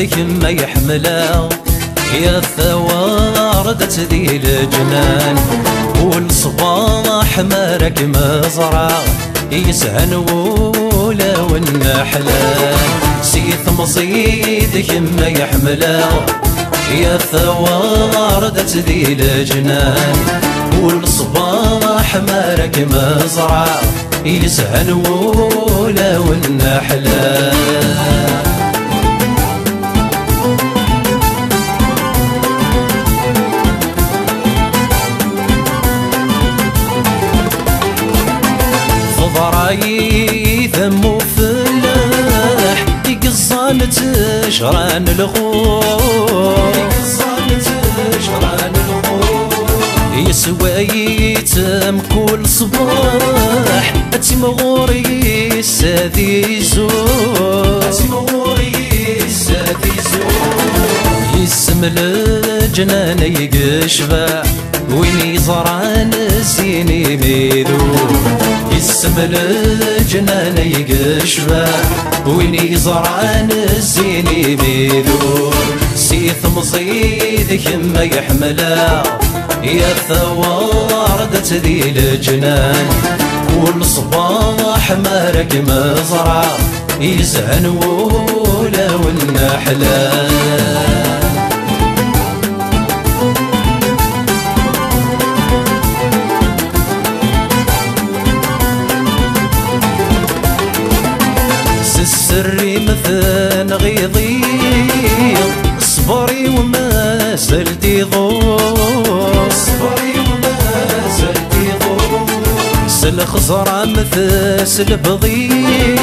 ذيك ما يحملها يا ثوارد ذي الجنان، والصباح مارك مزرعة يسهن ولا والنحلان، سيث مصيدك ما يحملها يا ثوارد ذي الجنان، والصباح مارك مزرعة يسهن ولا والنحلان. ضراي ثم وفلاح يقصان تشران الغور، يسوى يتم كل صباح تمغوري السادي زور، يسم الجنان يقشفع وين يزرعن الزيني ميدو، يسم الجنان يقشفع وين يزرعن الزيني ميدو، سيث مصيدك ما يحملها يا ثواردة ذي الجنان، والصباح مارك مزرعة يزهن ولا والنحلان. السري مثل غيظي صبري وما زلتي ضوء، الخزرة مثل سلبضية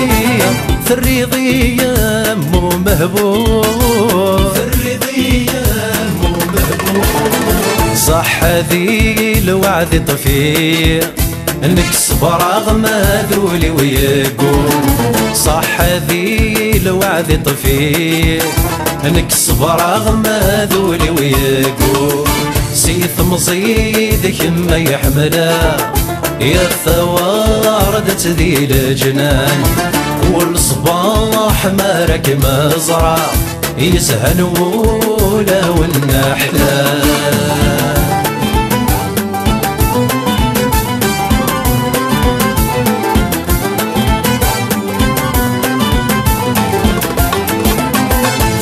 في الرضية مو مهبوب، صح ذي الوعد طفي انك صبر رغم ذولي ويقول، صح ذي الوعد طفي انك صبر رغم ذولي ويقول، سيث مصيدك ما يحملها يا ثواردة ذي الجنان، والصباح مارك مزرعة يسهن ولا والنحلان.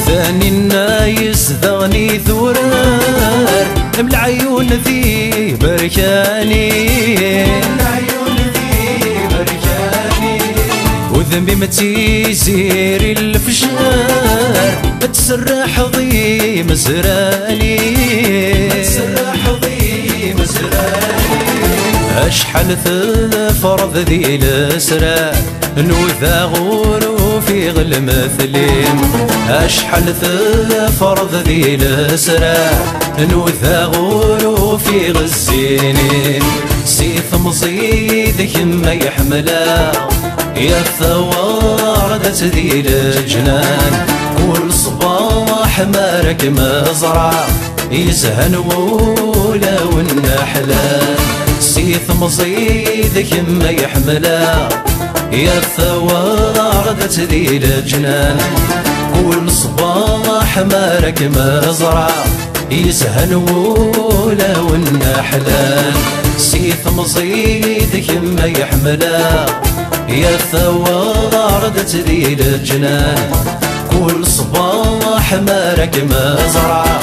ثاني النايس ذغني ثورار العيون ذي بركاني، وذنبي متيزير الفشار تسرح ضي مزراني، اشحال فرض ذي الاسرار نوثاغور في غل مثلين، اشحال فرض ذي الاسرار نوثاغور في غزينين، سيث مصيدك ما يحملها يا ثواردة ذي الجنان، كل صباح مارك مزرعة يزهن ولا والنحلان، سيث مصيدك ما يحملها يا ثواردة ذي الجنان، كل صباح مارك مزرعة يزهن ولا والنحلان، سيث مصيدك ما يحملها يا ثواردة ذي الجنان، كل صباح مارك مزرعة